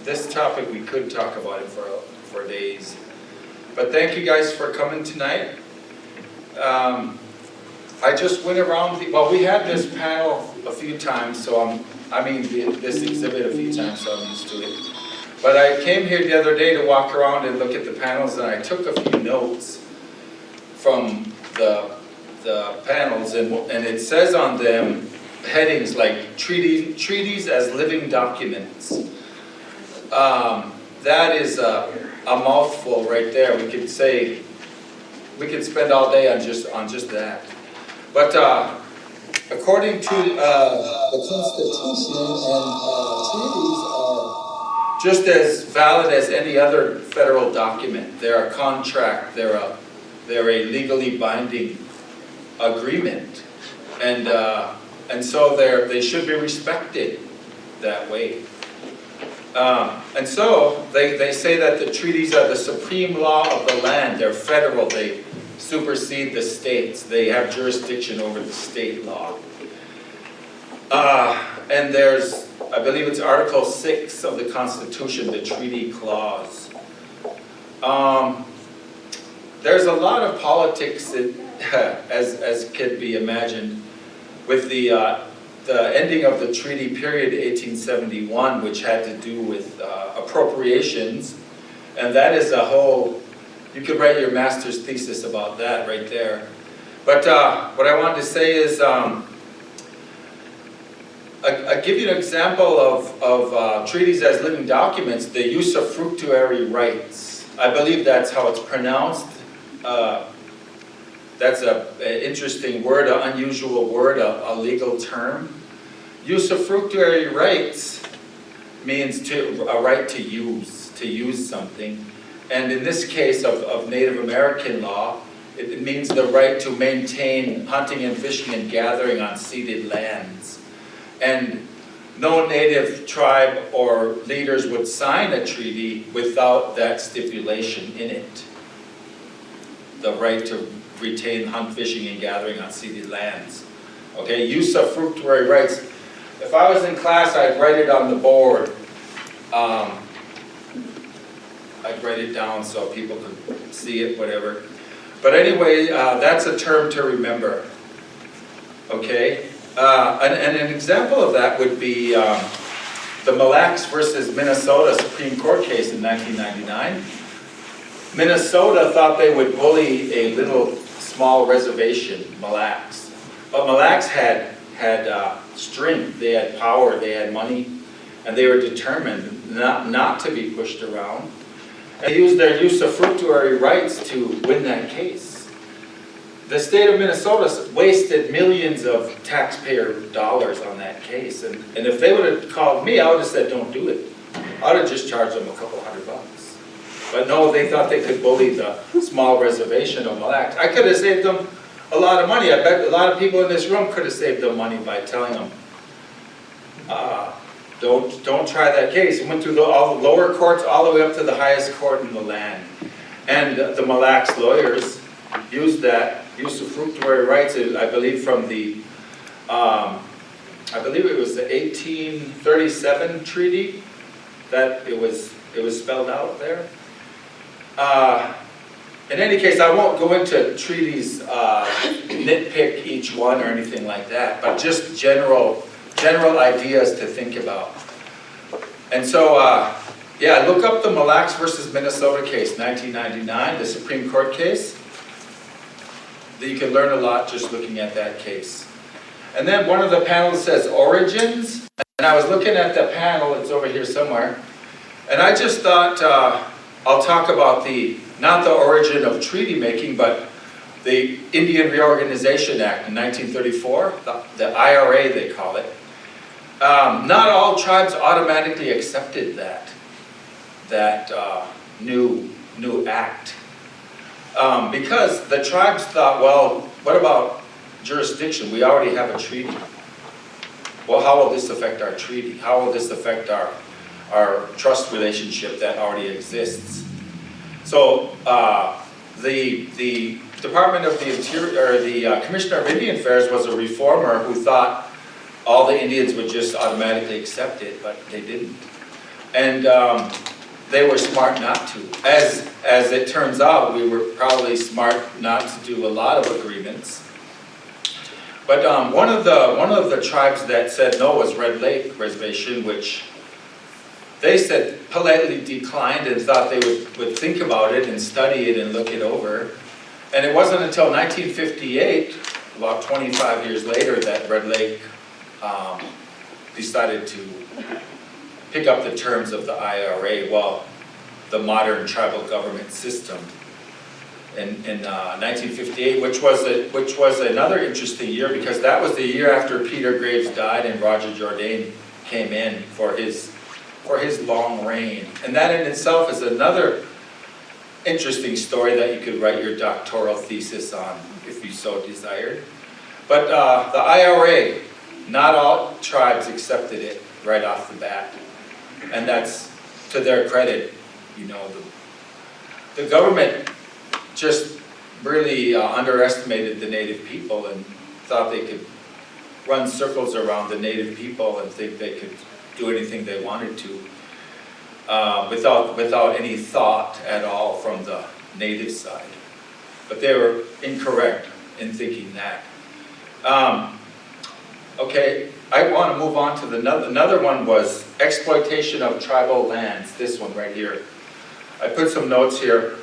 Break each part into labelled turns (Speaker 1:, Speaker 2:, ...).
Speaker 1: this topic, we could talk about it for days. But thank you guys for coming tonight. I just went around, well, we had this panel a few times, so this exhibit a few times, so I'm used to it. But I came here the other day to walk around and look at the panels, and I took a few notes from the panels, and it says on them headings like treaties as living documents. That is a mouthful right there. We could spend all day on just that. But according to the Constitution, treaties are just as valid as any other federal document. They're a contract. They're a legally binding agreement, and so they should be respected that way. And so they say that the treaties are the supreme law of the land. They're federal. They supersede the states. They have jurisdiction over the state law. And there's, I believe it's Article 6 of the Constitution, the treaty clause. There's a lot of politics that, as could be imagined, with the ending of the treaty period 1871, which had to do with appropriations, and that is a whole, you could write your master's thesis about that right there. But what I wanted to say is, I'll give you an example of treaties as living documents, the usufructuary rights. I believe that's how it's pronounced. That's an interesting word, an unusual word, a legal term. Usufructuary rights means a right to use something. And in this case of Native American law, it means the right to maintain hunting and fishing and gathering on ceded lands. And no Native tribe or leaders would sign a treaty without that stipulation in it. The right to retain hunt, fishing, and gathering on ceded lands. Okay, usufructuary rights. If I was in class, I'd write it on the board. I'd write it down so people could see it, whatever. But anyway, that's a term to remember. Okay, and an example of that would be the Mille Lacs versus Minnesota Supreme Court case in 1999. Minnesota thought they would bully a little small reservation, Mille Lacs. But Mille Lacs had strength, they had power, they had money, and they were determined not to be pushed around. And they used their usufructuary rights to win that case. The state of Minnesota wasted millions of taxpayer dollars on that case. And if they would have called me, I would have said, don't do it. I would have just charged them a couple $100. But no, they thought they could bully the small reservation of Mille Lacs. I could have saved them a lot of money. I bet a lot of people in this room could have saved them money by telling them, don't try that case. It went through all the lower courts all the way up to the highest court in the land. And the Mille Lacs lawyers used that usufructuary rights, I believe from the, I believe it was the 1837 treaty that it was spelled out there. In any case, I won't go into treaties, nitpick each one or anything like that, but just general ideas to think about. And so, yeah, look up the Mille Lacs versus Minnesota case, 1999, the Supreme Court case. You can learn a lot just looking at that case. And then one of the panels says origins, and I was looking at the panel, it's over here somewhere, and I just thought, I'll talk about not the origin of treaty making, but the Indian Reorganization Act in 1934, the IRA they call it. Not all tribes automatically accepted that new act. Because the tribes thought, well, what about jurisdiction? We already have a treaty. Well, how will this affect our treaty? How will this affect our trust relationship that already exists? So the Department of the Interior, or the Commissioner of Indian Affairs was a reformer who thought all the Indians would just automatically accept it, but they didn't. And they were smart not to. As it turns out, we were probably smart not to do a lot of agreements. But one of the tribes that said no was Red Lake Reservation, which they said politely declined and thought they would think about it and study it and look it over. And it wasn't until 1958, about 25 years later, that Red Lake decided to pick up the terms of the IRA, well, the modern tribal government system in 1958, which was another interesting year, because that was the year after Peter Graves died and Roger Jourdain came in for his long reign. And that in itself is another interesting story that you could write your doctoral thesis on if you so desired. But the IRA, not all tribes accepted it right off the bat. And that's to their credit. You know, the government just really underestimated the Native people and thought they could run circles around the Native people and think they could do anything they wanted to without any thought at all from the Native side. But they were incorrect in thinking that. Okay, I want to move on to another one was exploitation of tribal lands, this one right here. I put some notes here.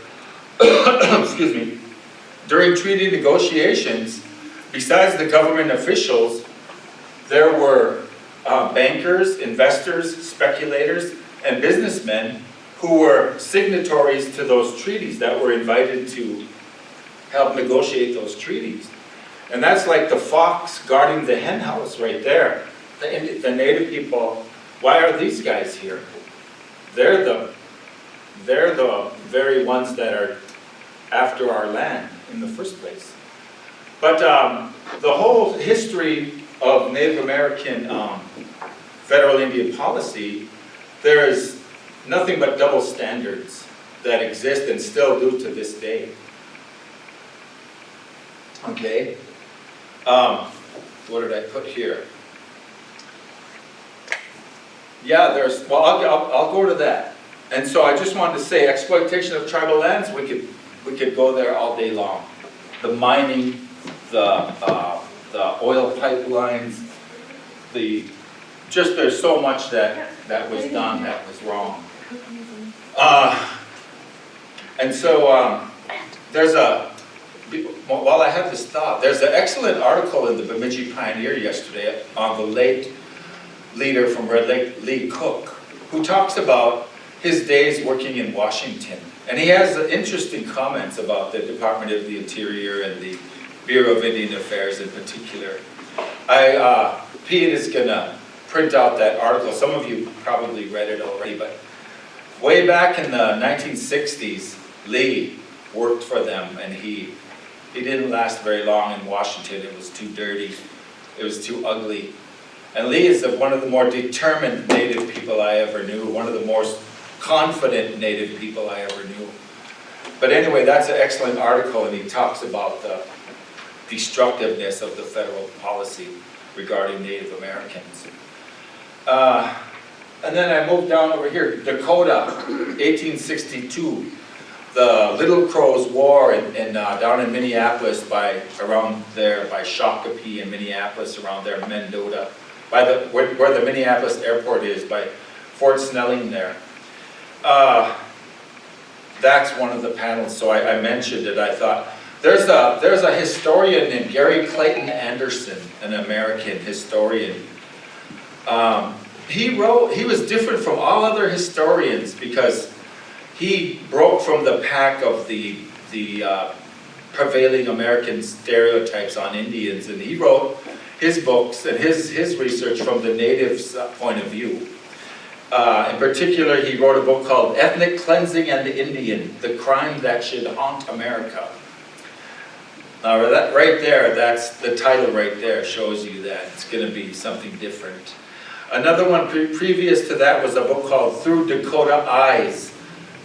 Speaker 1: Excuse me. During treaty negotiations, besides the government officials, there were bankers, investors, speculators, and businessmen who were signatories to those treaties that were invited to help negotiate those treaties. And that's like the fox guarding the hen house right there. The Native people, why are these guys here? They're the very ones that are after our land in the first place. But the whole history of Native American federal Indian policy, there is nothing but double standards that exist and still do to this day. Okay. What did I put here? Yeah, well, I'll go to that. And so I just wanted to say, exploitation of tribal lands, we could go there all day long. The mining, the oil pipelines, there's so much that was done that was wrong. And so while I have this thought, there's an excellent article in the Bemidji Pioneer yesterday on the late leader from Red Lake, Lee Cook, who talks about his days working in Washington. And he has interesting comments about the Department of the Interior and the Bureau of Indian Affairs in particular. Pete is going to print out that article. Some of you probably read it already, but way back in the 1960s, Lee worked for them, and he didn't last very long in Washington. It was too dirty. It was too ugly. And Lee is one of the more determined Native people I ever knew, one of the most confident Native people I ever knew. But anyway, that's an excellent article, and he talks about the destructiveness of the federal policy regarding Native Americans. And then I moved down over here, Dakota, 1862. The Little Crows War down in Minneapolis around there by Shakopee in Minneapolis, around there, Mendota, where the Minneapolis airport is, by Fort Snelling there. That's one of the panels, so I mentioned it. I thought, there's a historian named Gary Clayton Anderson, an American historian. He was different from all other historians because he broke from the pack of the prevailing American stereotypes on Indians, and he wrote his books and his research from the natives' point of view. In particular, he wrote a book called Ethnic Cleansing and the Indian, The Crime That Should Haunt America. Now that right there, that's the title right there, shows you that it's going to be something different. Another one previous to that was a book called Through Dakota Eyes,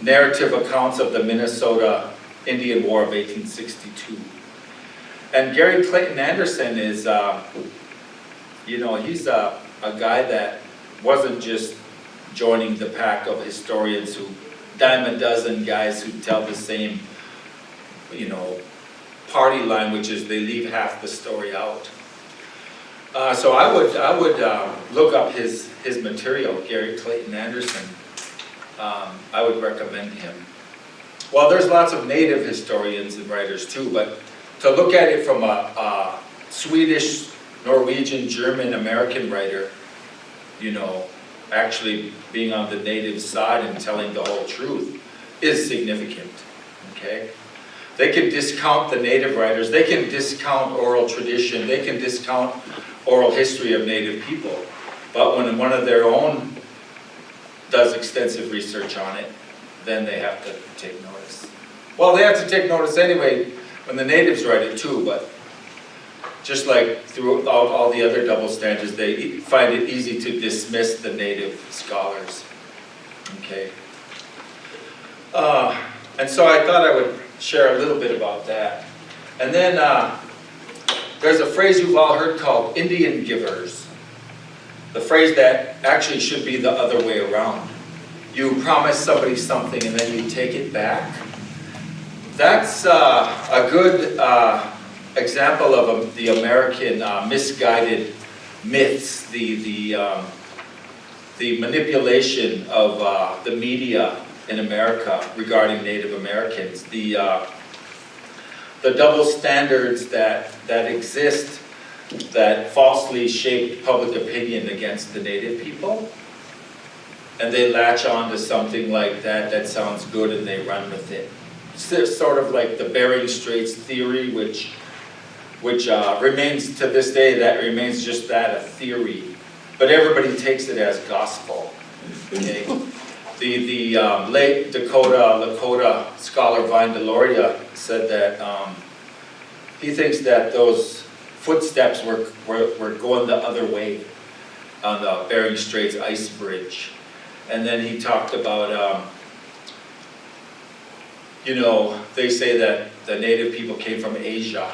Speaker 1: Narrative Accounts of the Minnesota Indian War of 1862. And Gary Clayton Anderson is, he's a guy that wasn't just joining the pack of historians who, dime a dozen guys who tell the same, party line, which is they leave half the story out. So I would look up his material, Gary Clayton Anderson. I would recommend him. Well, there's lots of native historians and writers too, but to look at it from a Swedish, Norwegian, German, American writer, actually being on the native side and telling the whole truth is significant, okay? They can discount the native writers, they can discount oral tradition, they can discount oral history of native people, but when one of their own does extensive research on it, then they have to take notice. Well, they have to take notice anyway when the natives write it too, but just like through all the other double standards, they find it easy to dismiss the native scholars. Okay. And so I thought I would share a little bit about that. And then there's a phrase you've all heard called Indian givers. The phrase that actually should be the other way around. You promise somebody something and then you take it back. That's a good example of the American misguided myths, the manipulation of the media in America regarding Native Americans, the double standards that exist that falsely shape public opinion against the Native people, and they latch on to something like that sounds good and they run with it. It's sort of like the Bering Straits theory, which remains to this day, that remains just that, a theory. But everybody takes it as gospel. Okay? The late Lakota scholar Vine Deloria said that he thinks that those footsteps were going the other way on the Bering Straits ice bridge. And then he talked about, they say that the native people came from Asia.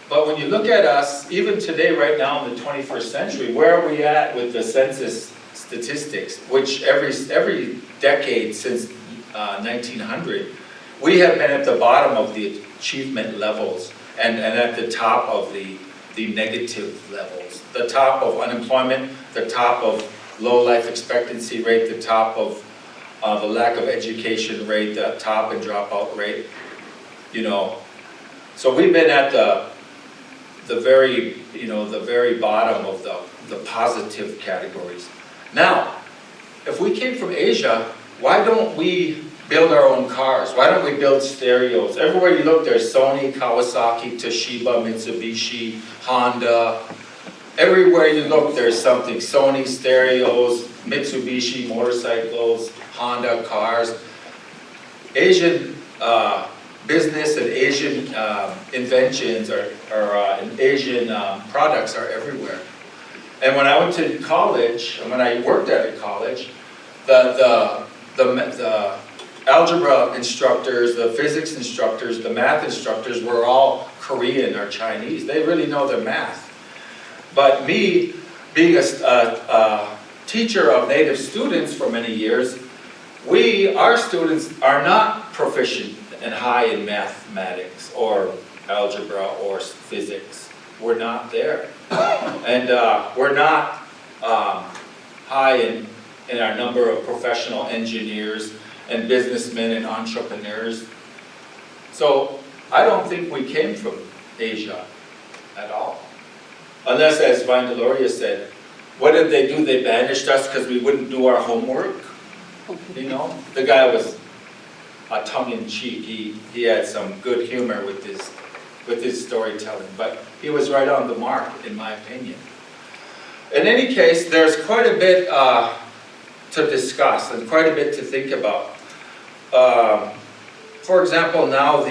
Speaker 1: But when you look at us, even today, right now in the 21st century, where are we at with the census statistics, which every decade since 1900, we have been at the bottom of the achievement levels and at the top of the negative levels. The top of unemployment, the top of low life expectancy rate, the top of the lack of education rate, the top in dropout rate, So we've been at the very bottom of the positive categories. Now, if we came from Asia, why don't we build our own cars? Why don't we build stereos? Everywhere you look, there's Sony, Kawasaki, Toshiba, Mitsubishi, Honda. Everywhere you look, there's something. Sony stereos, Mitsubishi motorcycles, Honda cars. Asian business and Asian inventions and Asian products are everywhere. And when I went to college, and when I worked at a college, the algebra instructors, the physics instructors, the math instructors were all Korean or Chinese. They really know their math. But me, being a teacher of native students for many years, our students are not proficient and high in mathematics or algebra or physics. We're not there. And we're not high in our number of professional engineers and businessmen and entrepreneurs. So I don't think we came from Asia at all. Unless, as Vine Deloria said, what did they do? They banished us because we wouldn't do our homework. The guy was tongue-in-cheek. He had some good humor with his storytelling, but he was right on the mark, in my opinion. In any case, there's quite a bit to discuss and quite a bit to think about. For example, now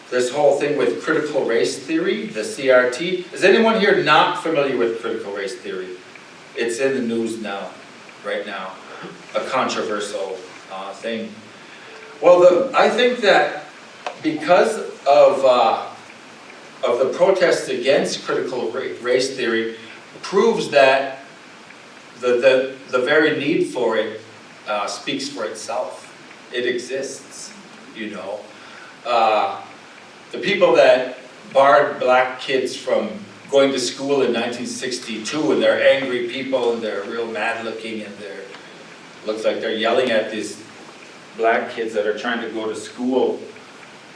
Speaker 1: this whole thing with critical race theory, the CRT. Is anyone here not familiar with critical race theory? It's in the news now, right now, a controversial thing. Well, I think that because of the protests against critical race theory, proves that the very need for it speaks for itself. It exists, you know. The people that barred black kids from going to school in 1962, and they're angry people, and they're real mad looking, and looks like they're yelling at these black kids that are trying to go to school.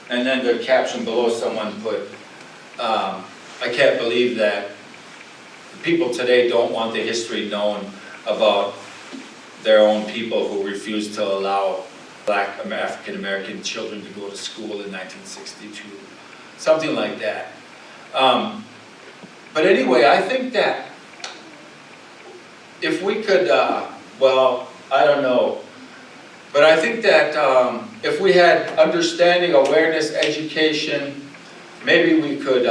Speaker 1: And then the caption below, someone put, I can't believe that people today don't want the history known about their own people who refused to allow black African American children to go to school in 1962. Something like that. But anyway, I think that if we could, well, I don't know, but I think that if we had understanding, awareness, education, maybe we could,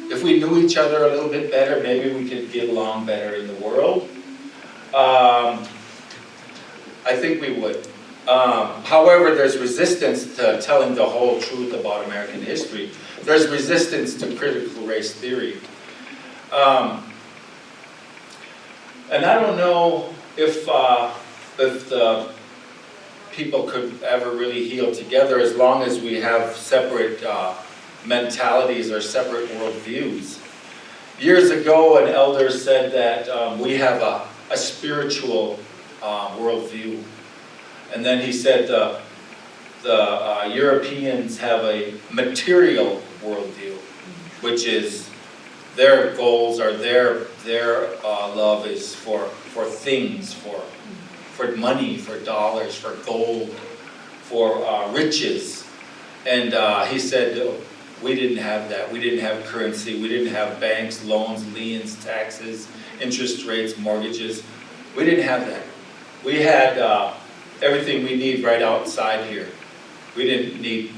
Speaker 1: if we knew each other a little bit better, maybe we could get along better in the world. I think we would. However, there's resistance to telling the whole truth about American history. There's resistance to critical race theory. And I don't know if the people could ever really heal together as long as we have separate mentalities or separate worldviews. Years ago, an elder said that we have a spiritual worldview. And then he said the Europeans have a material worldview, which is their goals or their love is for things, for money, for dollars, for gold, for riches. And he said we didn't have that. We didn't have currency. We didn't have banks, loans, liens, taxes, interest rates, mortgages. We didn't have that. We had everything we need right outside here. We didn't need,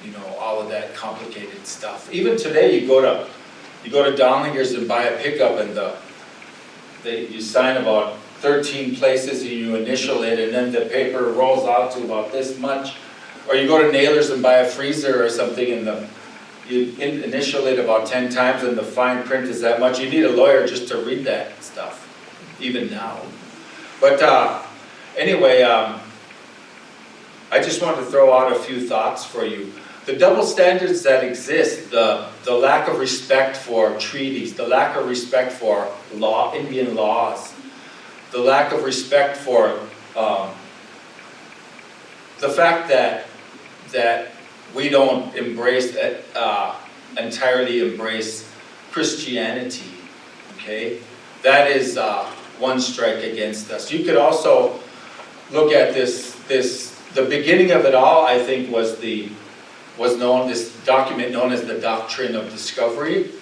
Speaker 1: you know, all of that complicated stuff. Even today, you go to Dowlinger's and buy a pickup, and you sign about 13 places, and you initial it, and then the paper rolls out to about this much. Or you go to Naylor's and buy a freezer or something, and you initial it about 10 times, and the fine print is that much. You need a lawyer just to read that stuff, even now. But anyway, I just want to throw out a few thoughts for you. The double standards that exist, the lack of respect for treaties, the lack of respect for Indian laws, the lack of respect for the fact that we don't entirely embrace Christianity, okay? That is one strike against us. You could also look at this, the beginning of it all, I think, was this document known as the Doctrine of Discovery.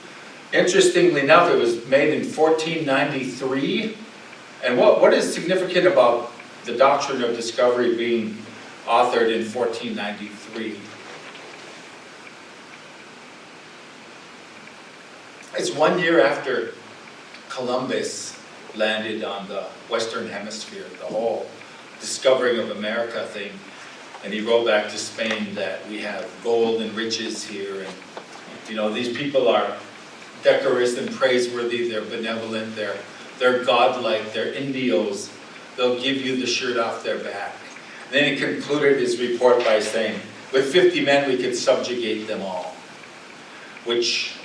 Speaker 1: Interestingly enough, it was made in 1493. And what is significant about the Doctrine of Discovery being authored in 1493? It's 1 year after Columbus landed on the Western Hemisphere, the whole discovering of America thing. And he wrote back to Spain that we have gold and riches here, and you know, these people are decorous and praiseworthy, they're benevolent, they're godlike, they're Indios, they'll give you the shirt off their back. And then he concluded his report by saying, with 50 men we could subjugate them all. Which,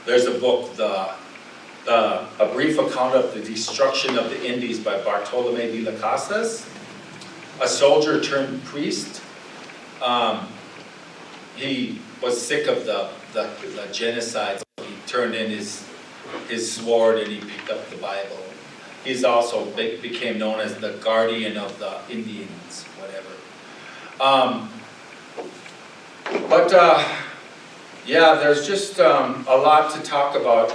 Speaker 1: there's a book, A Brief Account of the Destruction of the Indies by Bartolomé de las Casas, a soldier turned priest. He was sick of the genocide, so he turned in his sword and he picked up the Bible. He's also became known as the guardian of the Indians, whatever. Yeah, there's just a lot to talk about.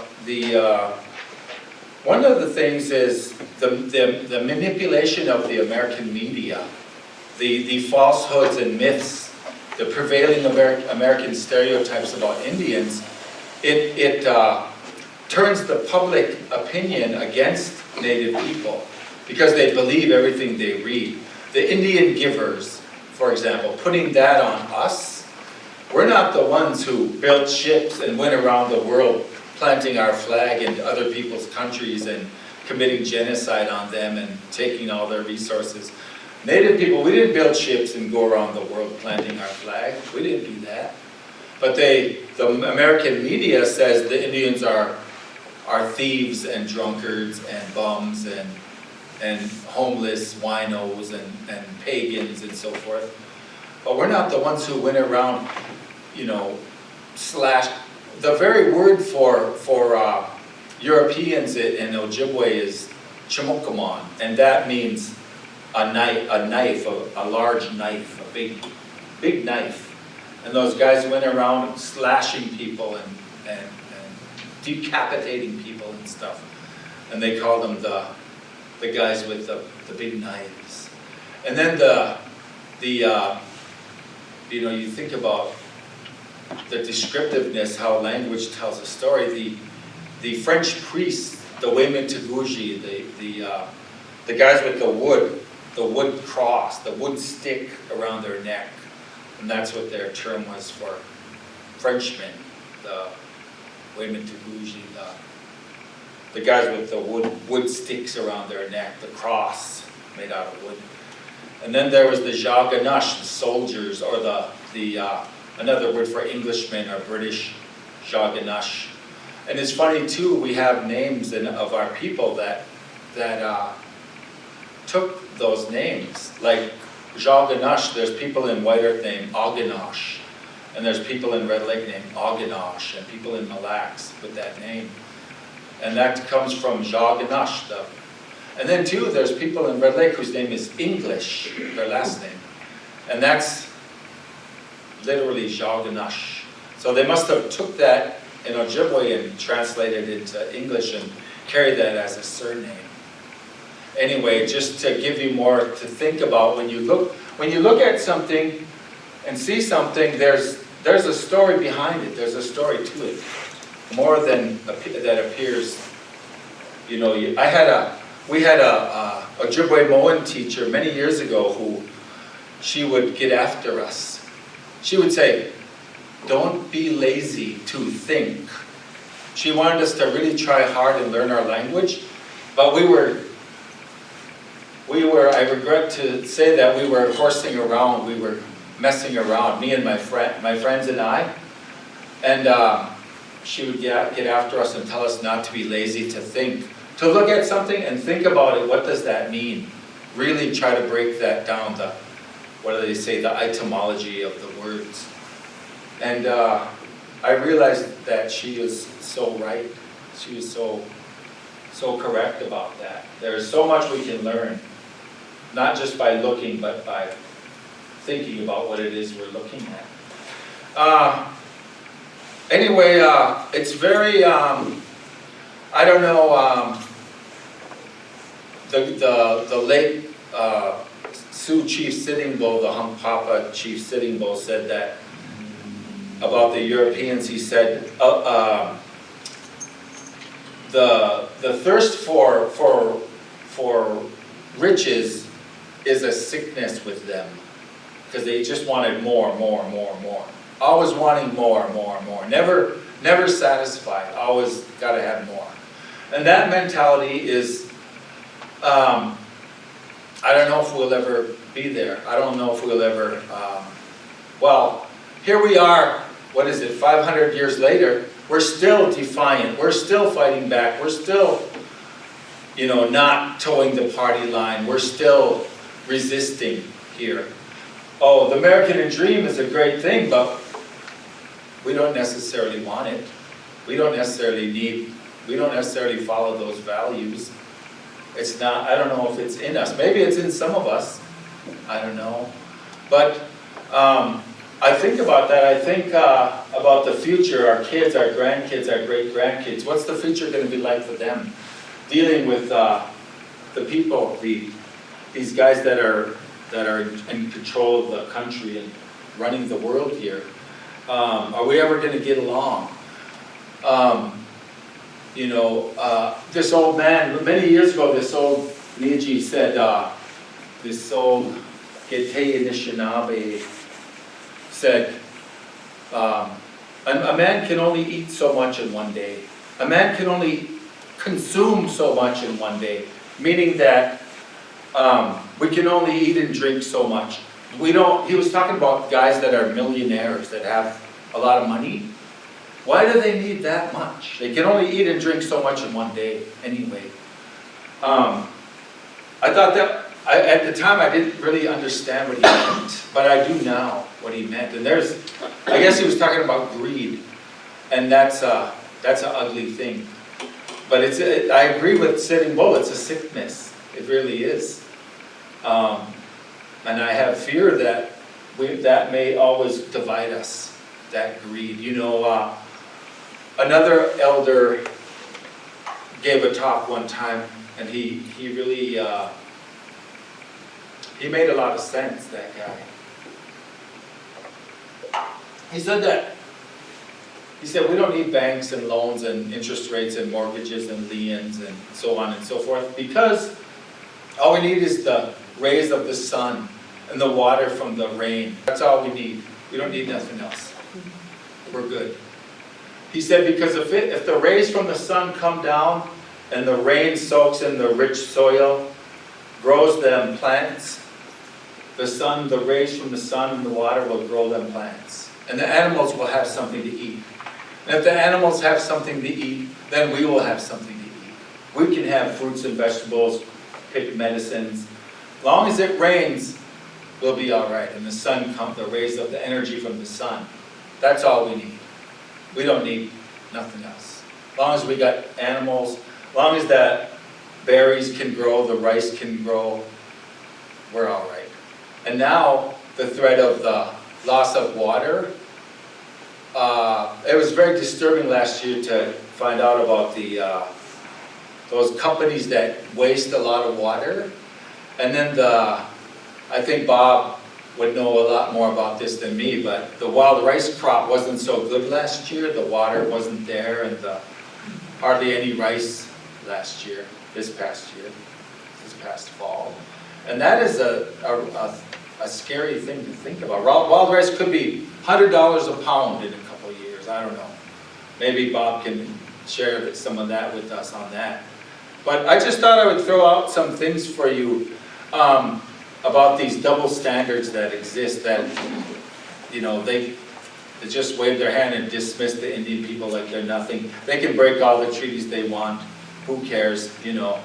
Speaker 1: One of the things is the manipulation of the American media, the falsehoods and myths, the prevailing American stereotypes about Indians. It turns the public opinion against Native people because they believe everything they read. The Indian givers, for example, putting that on us. We're not the ones who built ships and went around the world planting our flag in other people's countries and committing genocide on them and taking all their resources. Native people, we didn't build ships and go around the world planting our flag. We didn't do that. But the American media says the Indians are thieves and drunkards and bums and homeless winos and pagans and so forth. But we're not the ones who went around, you know, slash. The very word for Europeans in Ojibwe is chimokamon, and that means a knife, a large knife, a big knife. And those guys went around slashing people and decapitating people and stuff. And they called them the guys with the big knives. And then you know, you think about the descriptiveness, how language tells a story. The French priests, the Wayman-Taguchi, the guys with the wood cross, the wood stick around their neck, and that's what their term was for Frenchmen, the Wayman-Taguchi, the guys with the wood sticks around their neck, the cross made out of wood. And then there was the Jaganash, the soldiers, or another word for Englishmen or British, Jaganash. And it's funny too, we have names of our people that took those names. Like Jaganash, there's people in White Earth named Oganash, and there's people in Red Lake named Oganash, and people in Mille Lacs with that name. And that comes from Jaganash. And then too, there's people in Red Lake whose name is English, their last name. And that's literally Jaganash. So they must have took that in Ojibwe and translated it into English and carried that as a surname. Anyway, just to give you more to think about, when you look at something and see something, there's a story behind it. There's a story to it, more than that appears. You know, we had a Ojibwe Moan teacher many years ago who she would get after us. She would say, "Don't be lazy to think." She wanted us to really try hard and learn our language, but we were, I regret to say that we were horsing around, we were messing around, me and my friends and I, and she would get after us and tell us not to be lazy to think, to look at something and think about it. What does that mean? Really try to break that down, what do they say, the etymology of the words. And I realized that she was so right. She was so correct about that. There's so much we can learn, not just by looking, but by thinking about what it is we're looking at. Anyway, it's very, I don't know, the late Sioux Chief Sitting Bull, the Hunkpapa Chief Sitting Bull, said that about the Europeans. He said, the thirst for riches is a sickness with them, because they just wanted more. Always wanting more. Never satisfied. Always got to have more. And that mentality is, I don't know if we'll ever be there. I don't know if we'll ever, well, here we are, 500 years later, we're still defiant, we're still fighting back, we're still, not towing the party line, we're still resisting here. Oh, the American dream is a great thing, but we don't necessarily want it. We don't necessarily follow those values. It's not, I don't know if it's in us. Maybe it's in some of us. I don't know. But I think about that. I think about the future, our kids, our grandkids, our great-grandkids. What's the future going to be like for them? Dealing with the people, these guys that are in control of the country and running the world here. Are we ever going to get along? This old man, many years ago, this old Bemidji said, this old Gete Anishinaabe said, a man can only eat so much in one day. A man can only consume so much in one day, meaning that we can only eat and drink so much. He was talking about guys that are millionaires, that have a lot of money. Why do they need that much? They can only eat and drink so much in one day anyway. I thought that, at the time I didn't really understand what he meant, but I do now what he meant. And I guess he was talking about greed, and that's an ugly thing. But I agree with Sitting Bull, it's a sickness, it really is. And I have fear that that may always divide us, that greed. You know, another elder gave a talk one time, and he really, he made a lot of sense, that guy. He said we don't need banks and loans and interest rates and mortgages and liens and so on and so forth, because all we need is the rays of the sun and the water from the rain. That's all we need. We don't need nothing else. We're good. He said because if the rays from the sun come down and the rain soaks in the rich soil, grows them plants, the rays from the sun and the water will grow them plants. And the animals will have something to eat. And if the animals have something to eat, then we will have something to eat. We can have fruits and vegetables, pick medicines. As long as it rains, we'll be all right. And the sun comes, the rays of the energy from the sun. That's all we need. We don't need nothing else. As long as we got animals, as long as the berries can grow, the rice can grow, we're all right. And now, the threat of the loss of water, it was very disturbing last year to find out about those companies that waste a lot of water. And then I think Bob would know a lot more about this than me, but the wild rice crop wasn't so good last year. The water wasn't there, and hardly any rice last year, this past fall. And that is a scary thing to think about. Wild rice could be $100 a pound in a couple of years. I don't know. Maybe Bob can share some of that with us on that. But I just thought I would throw out some things for you about these double standards that exist, that, you know, they just wave their hand and dismiss the Indian people like they're nothing. They can break all the treaties they want. Who cares, you know?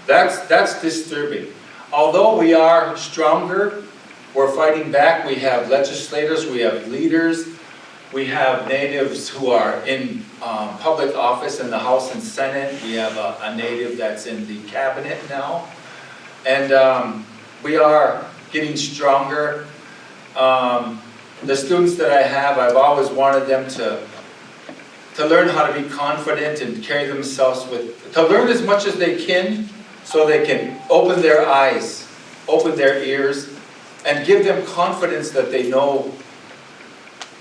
Speaker 1: That's disturbing. Although we are stronger, we're fighting back. We have legislators, we have leaders, we have natives who are in public office in the House and Senate. We have a native that's in the cabinet now. And we are getting stronger. The students that I have, I've always wanted them to learn how to be confident and carry themselves to learn as much as they can, so they can open their eyes, open their ears, and give them confidence that they know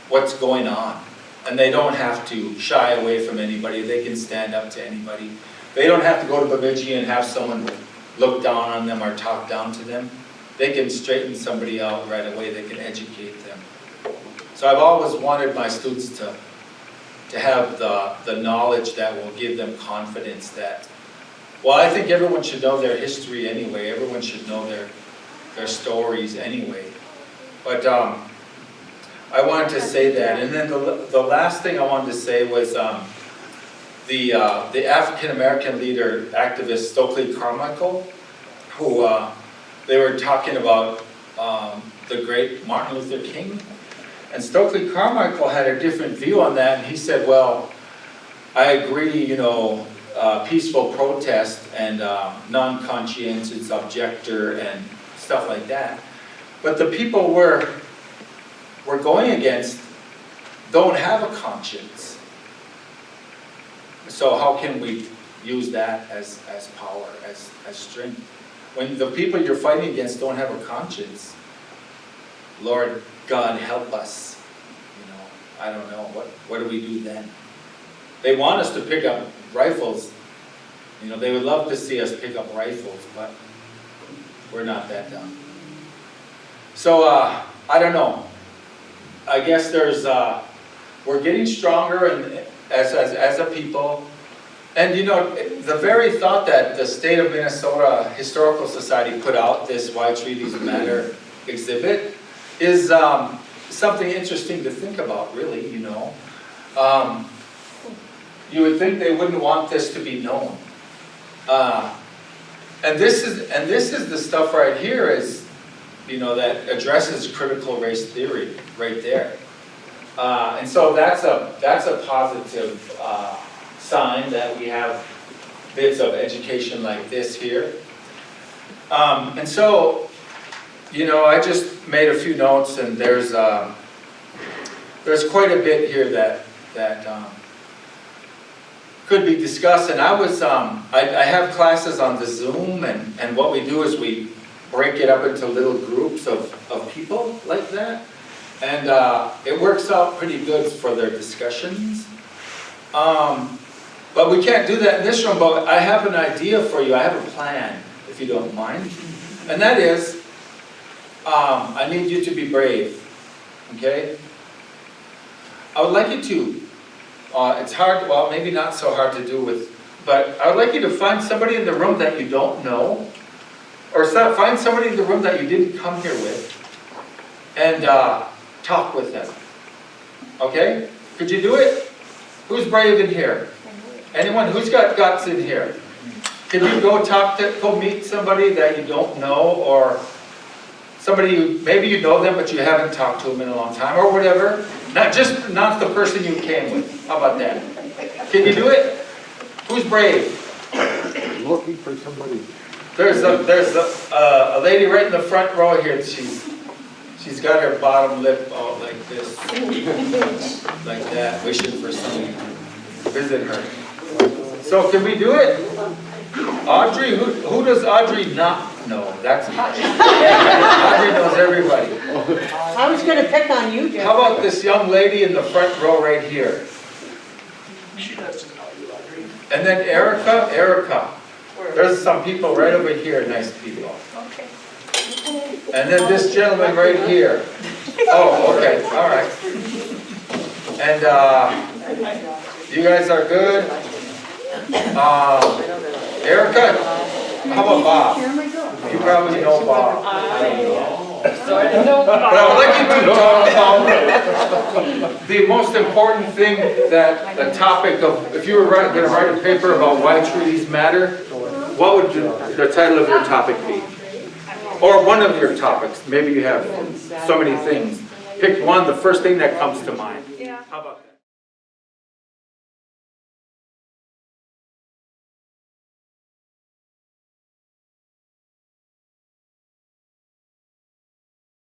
Speaker 1: what's going on. And they don't have to shy away from anybody. They can stand up to anybody. They don't have to go to Bemidji and have someone look down on them or talk down to them. They can straighten somebody out right away. They can educate them. So I've always wanted my students to have the knowledge that will give them confidence that, well, I think everyone should know their history anyway. Everyone should know their stories anyway. But I wanted to say that. And then the last thing I wanted to say was the African-American leader, activist Stokely Carmichael, who they were talking about the great Martin Luther King. And Stokely Carmichael had a different view on that, and he said, well, I agree, you know, peaceful protest and non-conscientious objector and stuff like that. But the people we're going against don't have a conscience. So how can we use that as power, as strength? When the people you're fighting against don't have a conscience, Lord God help us. You know, I don't know, what do we do then? They want us to pick up rifles. You know, they would love to see us pick up rifles, but we're not that dumb. So, I don't know. I guess we're getting stronger and as a people. And you know, the very thought that the State of Minnesota Historical Society put out this Why Treaties Matter exhibit is something interesting to think about, really, you know. You would think they wouldn't want this to be known. And this is the stuff right here is, you know, that addresses critical race theory right there. And so that's a positive sign that we have bits of education like this here. And so, you know, I just made a few notes, and there's quite a bit here that could be discussed. And I have classes on the Zoom, and what we do is we break it up into little groups of people like that. And it works out pretty good for their discussions. But we can't do that in this room, but I have an idea for you. I have a plan, if you don't mind. And that is, I need you to be brave, okay? I would like you to, it's hard, well, maybe not so hard to do with, but I would like you to find somebody in the room that you don't know, or find somebody in the room that you didn't come here with, and talk with them, okay? Could you do it? Who's brave in here? Anyone? Who's got guts in here? Can you go meet somebody that you don't know, or somebody maybe you know them but you haven't talked to them in a long time, or whatever? Not the person you came with. How about that? Can you do it? Who's brave?
Speaker 2: Looking for somebody.
Speaker 1: There's a lady right in the front row here. She's got her bottom lip all like this, like that, wishing for somebody to visit her. So can we do it? Audrey, who does Audrey not know? That's Audrey knows everybody.
Speaker 3: I was going to pick on you, Jeff.
Speaker 1: How about this young lady in the front row right here?
Speaker 4: She doesn't know you, Audrey.
Speaker 1: And then Erica. There's some people right over here, nice people.
Speaker 3: Okay.
Speaker 1: And then this gentleman right here. Oh, okay, all right. And you guys are good. Erica, how about Bob? You probably know Bob. But I would like you to talk about the most important thing, that the topic of, if you were going to write a paper about why treaties matter, what would the title of your topic be? Or one of your topics. Maybe you have so many things. Pick one, the first thing that comes to mind. How about that?